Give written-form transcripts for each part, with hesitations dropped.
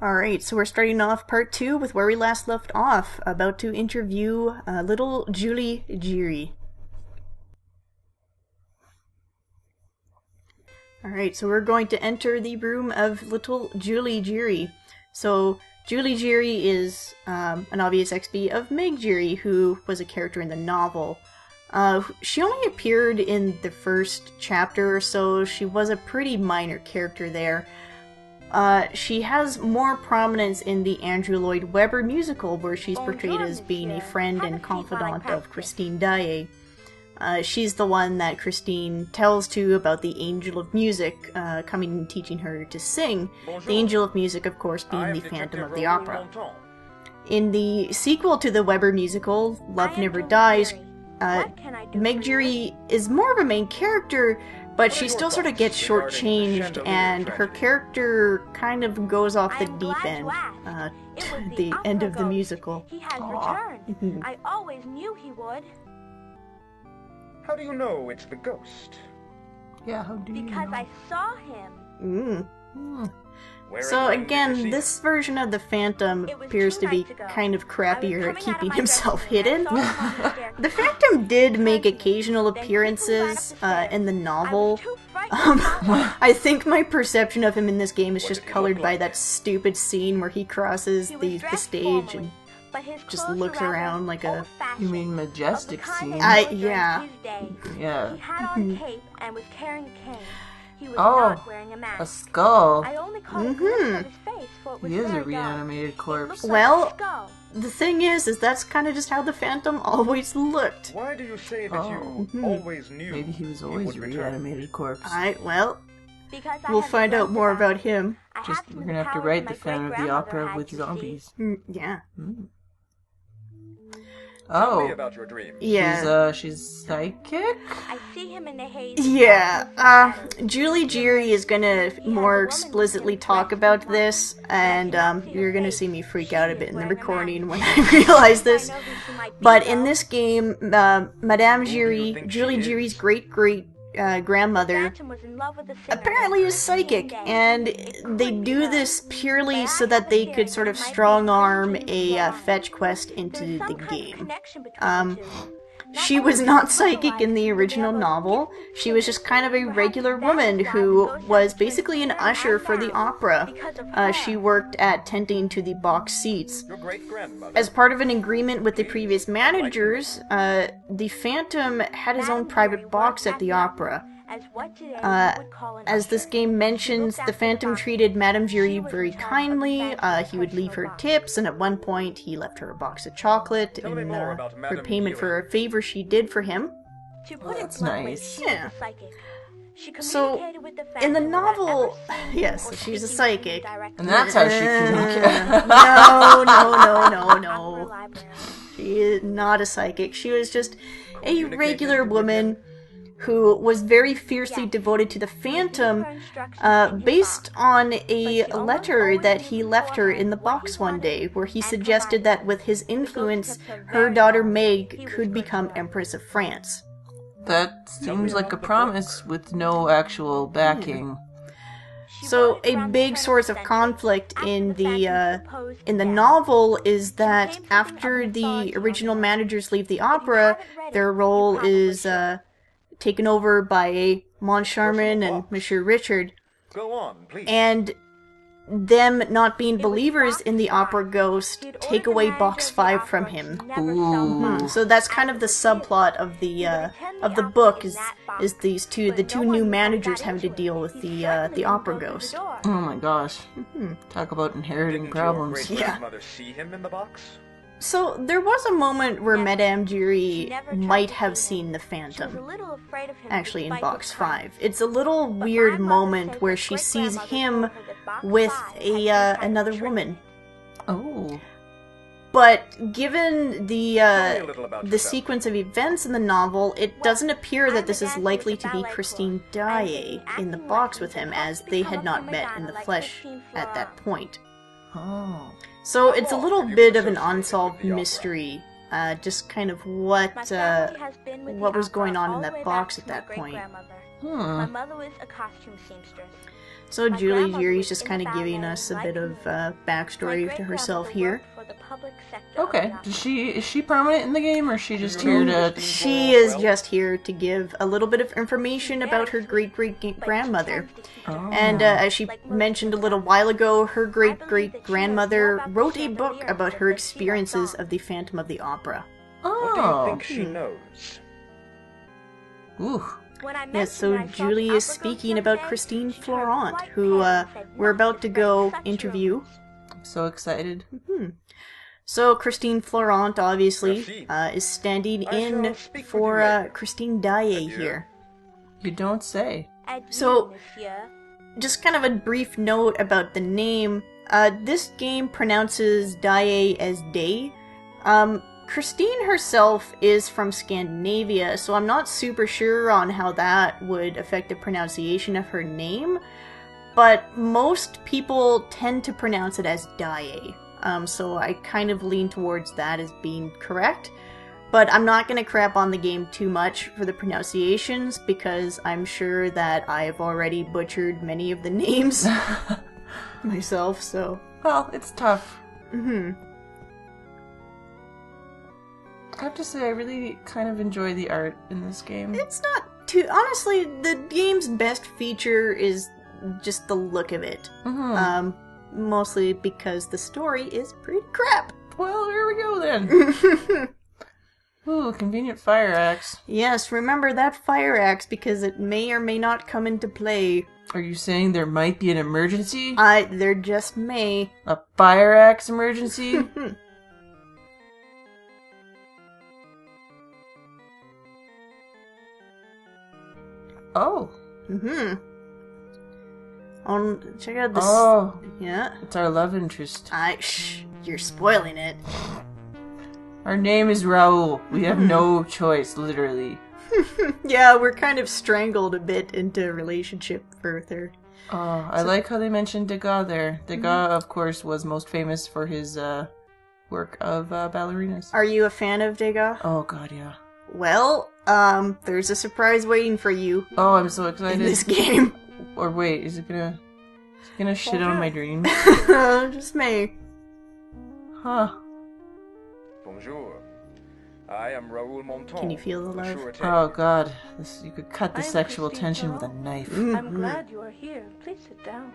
Alright, so we're starting off part 2 with where we last left off, about to interview little Julie Giry. Alright, so we're going to enter the room of little Julie Giry. So, Julie Giry is an obvious XP of Meg Giry, who was a character in the novel. She only appeared in the first chapter or so. She was a pretty minor character there. She has more prominence in the Andrew Lloyd Webber musical, where she's portrayed as being a friend and confidant of Christine Daae. She's the one that Christine tells to about the Angel of Music, coming and teaching her to sing. The Angel of Music, of course, being the Phantom of the Opera. In the sequel to the Webber musical, Love Never Dies, Meg Giry is more of a main character, but she still sort of gets shortchanged, and her character kind of goes off the deep end, the end of the musical. He has returned. I always knew he would. How do you know it's the ghost? Yeah, how do you Because know? I saw him. So again, this version of the Phantom appears to be kind of crappier at keeping himself hidden. The Phantom did make occasional appearances in the novel. I think my perception of him in this game is just colored by that stupid scene where he crosses the stage and just looks around like a... You mean majestic scene? Yeah. Yeah. He had on cape and was carrying a cane. He was Oh, not wearing a mask. a skull. I only caught a glimpse of his face, for it was He is a very dark. reanimated corpse. It looked Well- like a skull. The thing is that's kind of just how the Phantom always looked. Why do you say that Oh. you always knew? Maybe he was he always would a return? reanimated corpse. Well, Because I we'll had find out learned more about about him. I had Just, some we're of gonna have to powers write my the Phantom of the great-grandmother Opera had, with you zombies. Yeah. Tell me Oh, about your dreams. Yeah. she's psychic? I see him in the haze. Yeah, Julie Giry is gonna more explicitly talk about this, and you're gonna see me freak out a bit in the recording when I realize this. But in this game, Madame Giry, Julie Giry's great-grandmother, Phantom was in love with the singer apparently is psychic, and they do this purely so that they could sort of strong-arm a fetch quest into the game. She was not psychic in the original novel. She was just kind of a regular woman who was basically an usher for the opera. She worked at tending to the box seats. Your great-grandmother. As part of an agreement with the previous managers, the Phantom had his own private box at the opera. As this game mentions, the Phantom treated Madame Giry very kindly. He would leave her tips, and at one point he left her a box of chocolate Tell me in more about for Madame payment Giry. for a favor she did for him. To put it That's bluntly, nice. she was Yeah. a psychic. She So, communicated with the in the Phantom without novel, ever seeing yes, or she's a speaking to him psychic. directly. And that's how she communicates. No. She is not a psychic. She was just a regular woman who was very fiercely devoted to the Phantom, based on a letter that he left her in the box one day, where he suggested that with his influence, her daughter Meg could become Empress of France. That seems like a promise with no actual backing. So a big source of conflict in the novel is that after the original managers leave the opera, their role is taken over by Moncharmin and Monsieur Richard, Go on, please. and them not being believers in the opera ghost take away box 5 from him. Ooh. So that's kind of the subplot of the book is the two new managers having to deal with the opera ghost. Oh my gosh. Talk about inheriting Didn't problems. your great-grandmother see him in the box? So there was a moment where Madame Giry might have seen the Phantom. Actually, in box 5. It's a little weird moment where she sees him with another woman. Oh. But given Tell me a little about the yourself. sequence of events in the novel, it doesn't appear that this is likely to be Christine Daae in the box with him, as they had not met in the flesh at that point. Oh. So it's a little bit of an unsolved mystery just kind of what My family has been with the was opera going on in all the that way box back at to my that point. great-grandmother. Hmm. My mother was a costume seamstress. So My Julie grandmother Giry's was just in kind the of giving ballet, us a like bit of me. backstory My to herself great-grandmother here. worked for the public sector of Okay. the Is she prominent in the game, or is she just here to? She is just here to give a little bit of information about her great-great-grandmother. Oh. And as she mentioned a little while ago, her great-great-grandmother wrote a book about her experiences of the Phantom of the Opera. What do you Oh. think she knows? Ooh. When I Yes, mentioned so I saw the Julie is opera speaking ghost about one day, Christine she turned Florent, quite who pale and said we're about not to spread go such interview. rumors. I'm so excited. So Christine Florent, obviously, Merci. is standing I shall in speak with for you later. Christine Daae Adieu. here. You don't say. Adieu, So- monsieur. Just kind of a brief note about the name. This game pronounces Daae as Day. Christine herself is from Scandinavia, so I'm not super sure on how that would affect the pronunciation of her name, but most people tend to pronounce it as Daae. So I kind of lean towards that as being correct. But I'm not going to crap on the game too much for the pronunciations, because I'm sure that I've already butchered many of the names myself, so... Well, it's tough. Mm-hmm. I have to say, I really kind of enjoy the art in this game. It's not too... Honestly, the game's best feature is just the look of it. Mhm. Mostly because the story is pretty crap. Well, here we go then. Ooh, convenient fire axe. Yes, remember that fire axe, because it may or may not come into play. Are you saying there might be an emergency? There just may. A fire axe emergency? Oh. Mm-hmm. Check out this. Oh. Yeah. It's our love interest. Shh, you're spoiling it. Our name is Raoul. We have no choice, literally. Yeah, we're kind of strangled a bit into a relationship further. Oh, I like how they mentioned Degas there. Degas, of course, was most famous for his work of ballerinas. Are you a fan of Degas? Oh god, yeah. Well, there's a surprise waiting for you Oh, I'm so in excited. this game. Or wait, is it gonna shit on my dreams? Just may. Huh. Bonjour. I am Raoul Monton. Can you feel the love? surety. Oh god, you could cut the I am sexual Christine tension with a Florent. knife. I'm glad you are here. Please sit down.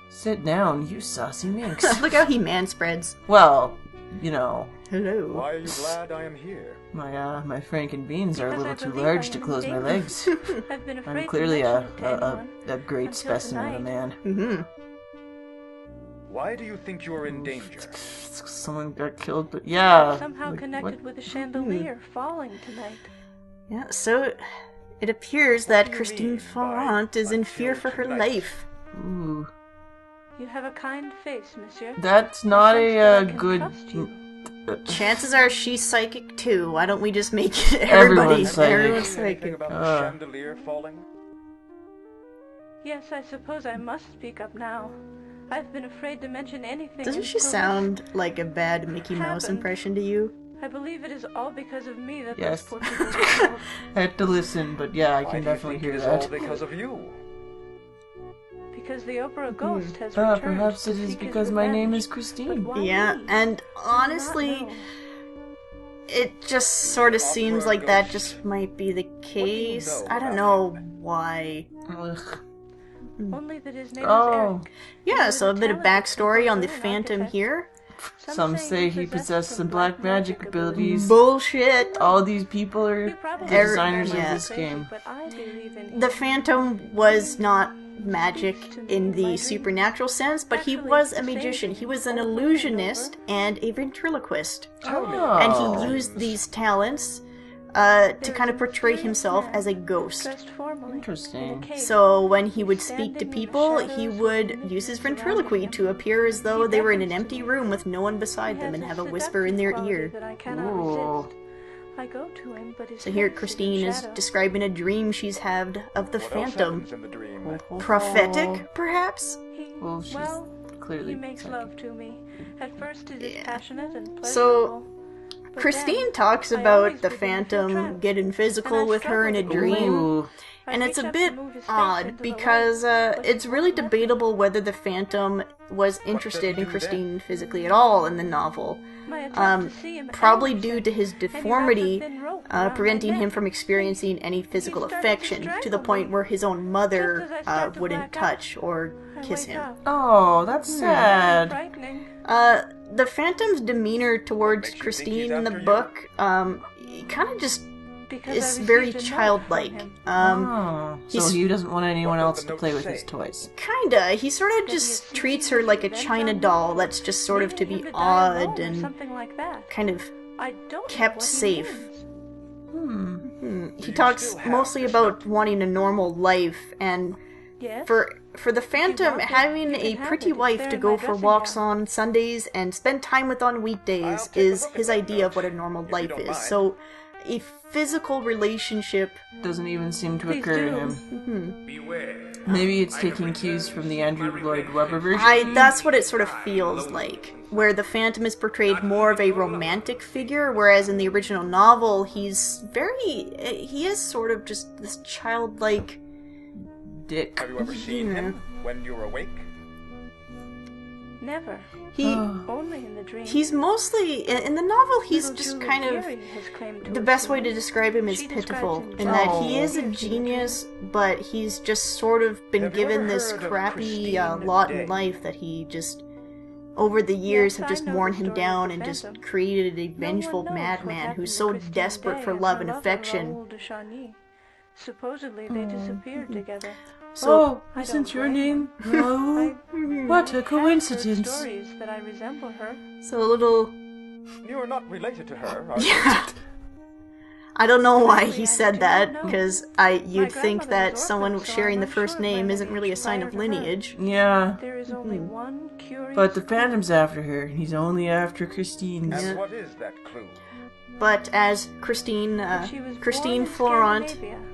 Sit down, you saucy minx. Look how he manspreads. Well, you know, Hello. Why are you glad I am here? my franken beans are a Because little I too believe large I to am close my in legs. I've been afraid I'm to clearly mention it to anyone a great until specimen of a tonight. man. Mm-hmm. Why do you think you are in danger? Someone got killed, but yeah. Somehow like, connected what? with a chandelier falling tonight. Yeah, so it appears that do you Christine mean Florent by is in fear until for her tonight? life. Ooh, You have a kind face, monsieur. that's not I sense that I can good. trust you. Chances are she's psychic too. Why don't we just make it everybody? Everyone's psychic. Everyone's Anything psychic. about Uh. the chandelier falling? Yes, I suppose I must speak up now. I've been afraid to mention anything. Doesn't she until sound like a bad Mickey Mouse happened. impression to you? I believe it is all because of me that Yes. those poor people were killed. I had to listen, but yeah, I Why can do you definitely think hear it is that. all because of you? Because the opera ghost has Ah, returned. perhaps to it is seek his because my name revenge. is Christine. But why Yeah, me? and I do not honestly, know. it just sort of seems Opera like that ghost. just might be the case. know I don't about know him? why. Ugh. Only that his name Oh. is Eric. Yeah, He so a was bit of talented backstory on the composer and Phantom architect. here. Some say he possessed some black magic abilities. Bullshit. All these people are You the probably yeah. designers of think I'm this crazy, game. but I believe in The him. Phantom was not magic in the supernatural sense, but he Actually, was it's a the same magician. thing He was an over and illusionist over. and a ventriloquist. Tell me. And Oh. he used these talents to There kind of is a portray mysterious himself man as a ghost. dressed formally, Interesting. in a cape. So when he would Standing speak to in the people, he shadows would with the use his mists surrounding ventriloquy him. to appear as though He they were in an beckons to empty me. room with no one He beside them has and a have a whisper in their seductive ear. quality that I cannot Ooh. resist. I go to him, but his So here face Christine in is shadow. describing a dream she's had of the What else Phantom. happens in the dream? Prophetic, perhaps? He, Well, she's well, clearly he makes psychic. love to me. At first it is Yeah. passionate and pleasurable. So, Christine then, talks I about always the begin to feel Phantom trapped, getting physical and I with her in a struggle to get away. dream. Ooh. I And it's reach a up to bit move his face odd into the because light, but it's he really won't let me. debatable whether the Phantom was interested he in do Christine physically at all in the novel. My attempt to see him Probably angered due him, to his and he wrapped a deformity, thin rope around my preventing him neck. from experiencing any physical started to affection, to the strangle point me. where his own Just mother as I start to wouldn't black out, touch or I kiss wake him. up. Oh, that's Very sad. frightening. The Phantom's demeanor towards makes you think Christine he's in the after you? book, kind of just Because is I received very a note from childlike. him. Oh, so he's- he doesn't want anyone What does else the to note play with say? his toys. Kinda. He sort of That he is just seeking treats her like a revenge China on me, doll that's just sort of to leaving be him die alone odd or and something like that. kind of I don't kept know what safe. He means. He you talks still have mostly this about note? wanting a normal life, and Yes. for the Phantom, want it, having you a can have pretty it. It's wife there to in go my for dressing walks gown. on Sundays and spend time with on I'll weekdays take a is look at his that idea of note, what a normal if you life don't is. mind. So, a physical relationship. Doesn't even seem to Please occur to do. him. Beware. Maybe it's taking cues from the Andrew Lloyd Webber version. That's what it sort of feels like, where the Phantom is portrayed more of a romantic figure, whereas in the original novel, he is sort of just this childlike. Dick. Have you ever seen him when you're awake? Never. He Only in the dream. he's mostly in the novel. He's Little just Julie kind of. Giry has claimed to The have best seen way to him. describe him is She describes pitiful, him in as that Oh. he is a fierce in the genius, but he's just sort of been Have you given ever this heard of crappy Christine lot in Day? life that he just, over the years, Yes, have I just know worn the him story of down the and just Phantom. created a No one vengeful knows what madman happened who's to so Christine desperate Day for and love her and lover, affection. Raoul de Chagny. Supposedly they disappeared together. So, Oh, I isn't don't your blame name I Raoul? What a have coincidence. heard stories that I resemble her. so a little. You're not related to her, are you? Yeah. I don't know why Really, he I said do that, not know. because you'd think grandmother that was someone orphaned, so sharing I'm the first unsure of my name isn't really a lineage sign prior of to her. lineage. Yeah, There is only one curious but the clue. Phantom's after her, and he's only after Christine's. And what is that clue? But as Christine She was Christine born in Florent Scandinavia,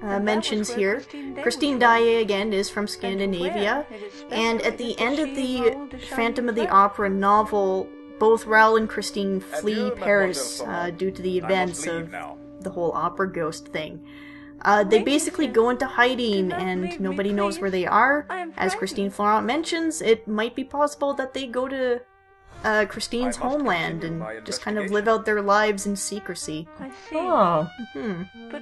and that mentions was where here, Christine Day Christine was Daae again is from And Scandinavia, where it is and at the speculated end that of she the and Raoul de Chagny Phantom of the fled. Opera novel, both Raoul and Christine flee Adieu, Paris Mademoiselle Florent. due to the I must events leave of now. the whole opera ghost thing. They Thank you, basically sir. go into hiding, Do not and leave me, nobody knows where please. they are. I am As frightened. Christine Florent mentions, it might be possible that they go to Christine's I must homeland continue and my just kind of investigation. live out their lives in secrecy. I see. Oh, But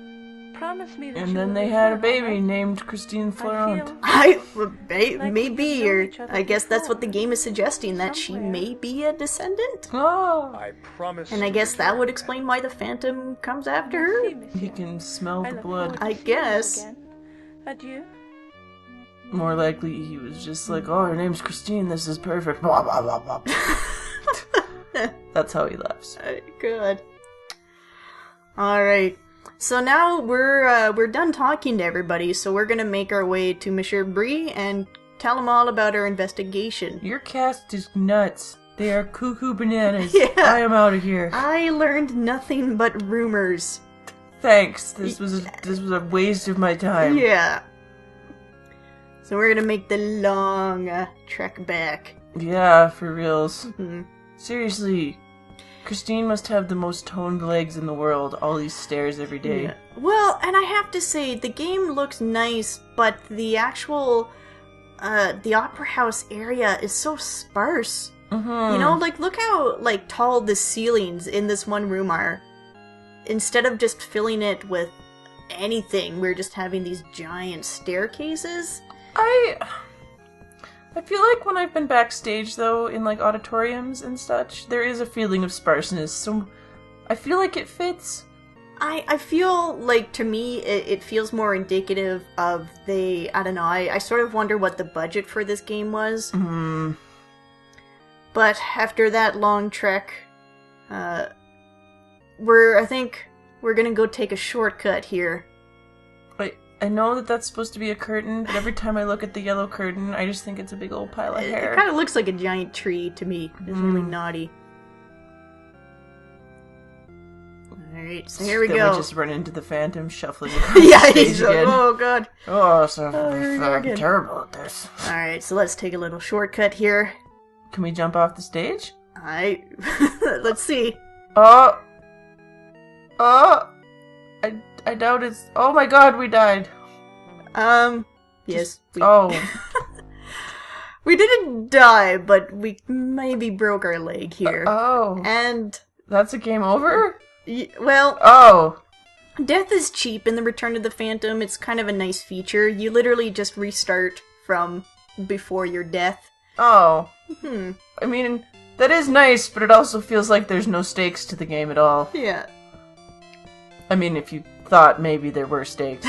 promise me that and you then will they had a return, all baby right? named Christine Florent. feel- Maybe, we have known each other I guess that's what the before. game is suggesting, that she Somewhere. may be a descendant. Oh, I promise. And I to guess that return. would explain why the Phantom comes after her. Merci, monsieur. he can smell I the look blood. forward to I seeing you guess. again. Adieu. More likely, he was just like, "Oh, her name's Christine. This is perfect." Blah, blah, blah, blah. That's how he laughs. Good. Alright. So now we're done talking to everybody, so we're gonna make our way to Monsieur Brie and tell him all about our investigation. Your cast is nuts. They are cuckoo bananas. Yeah. I am out of here. I learned nothing but rumors. Thanks. This was a waste of my time. Yeah. So we're gonna make the long trek back. Yeah, for reals. Mhm. Seriously, Christine must have the most toned legs in the world. All these stairs every day. Yeah. Well, and I have to say, the game looks nice, but the actual, the Opera House area is so sparse. Mm-hmm. You know, like, look how, like, tall the ceilings in this one room are. Instead of just filling it with anything, we're just having these giant staircases. I feel like when I've been backstage, though, in, like, auditoriums and such, there is a feeling of sparseness, so I feel like it fits. I feel like, to me, it feels more indicative of I don't know, I sort of wonder what the budget for this game was. Hmm. But after that long trek, I think we're gonna go take a shortcut here. I know that that's supposed to be a curtain, but every time I look at the yellow curtain, I just think it's a big old pile of hair. It kind of looks like a giant tree to me. It's really naughty. Alright, so here we Then go. we just run into the Phantom shuffling across Yeah, the stage he's again. oh god. Oh, so here we go I'm again. terrible at this. Alright, so let's take a little shortcut here. Can we jump off the stage? Let's see. Oh! Oh! I doubt it's... Oh my god, we died. Yes. Oh. We didn't die, but we maybe broke our leg here. Oh. And... That's a game over? Well... Oh. Death is cheap in the Return of the Phantom. It's kind of a nice feature. You literally just restart from before your death. Oh. I mean, that is nice, but it also feels like there's no stakes to the game at all. Yeah. I mean, if you thought maybe there were stakes.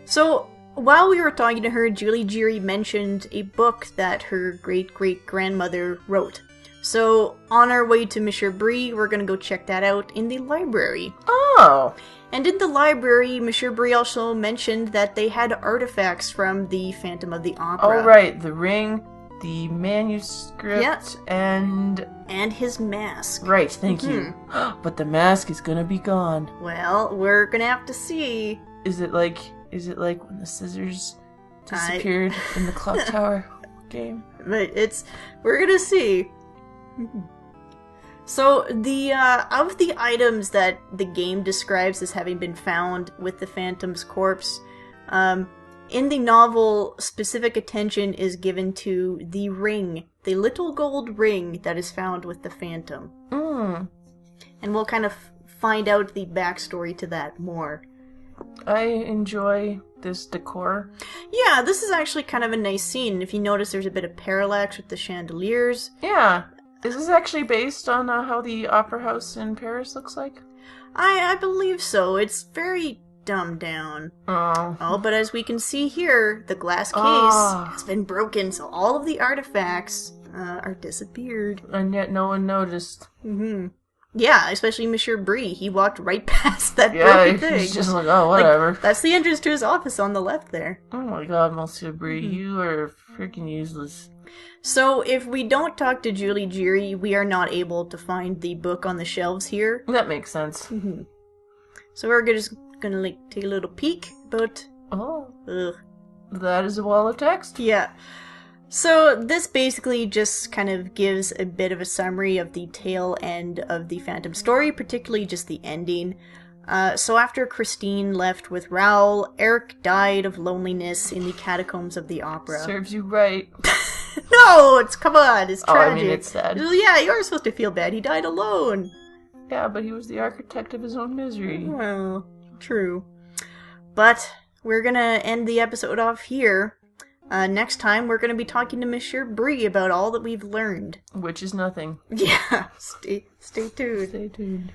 So, while we were talking to her, Julie Giry mentioned a book that her great-great-grandmother wrote. So, on our way to Monsieur Brie, we're gonna go check that out in the library. Oh! And in the library, Monsieur Brie also mentioned that they had artifacts from the Phantom of the Opera. Oh, right. The ring, the manuscript, Yeah. and his mask. Right, thank you. But the mask is gonna be gone. Well, we're gonna have to see. Is it like when the scissors disappeared in the clock tower game? But we're gonna see. So, the, of the items that the game describes as having been found with the Phantom's corpse, in the novel, specific attention is given to the ring, the little gold ring that is found with the Phantom. And we'll kind of find out the backstory to that more. I enjoy this decor. Yeah, this is actually kind of a nice scene. If you notice, there's a bit of parallax with the chandeliers. Yeah. Is this actually based on how the opera house in Paris looks like? I believe so. It's very dumbed down. Oh, but as we can see here, the glass case has been broken, so all of the artifacts are disappeared. And yet no one noticed. Yeah, especially Monsieur Brie. He walked right past that broken thing. He's just like, oh, whatever. Like, that's the entrance to his office on the left there. Oh my god, Monsieur Brie, you are freaking useless. So, if we don't talk to Julie Giry, we are not able to find the book on the shelves here. That makes sense. So we're just gonna, take a little peek, but... Oh. Ugh. That is a wall of text? Yeah. So, this basically just kind of gives a bit of a summary of the tail end of the Phantom story, particularly just the ending. So after Christine left with Raoul, Eric died of loneliness in the catacombs of the opera. Serves you right. No! Come on, it's tragic. I mean, it's sad. Yeah, you are supposed to feel bad. He died alone. Yeah, but he was the architect of his own misery. Well, true. But we're gonna end the episode off here. Next time, we're gonna be talking to Monsieur Brie about all that we've learned. Which is nothing. Yeah, stay tuned. Stay tuned.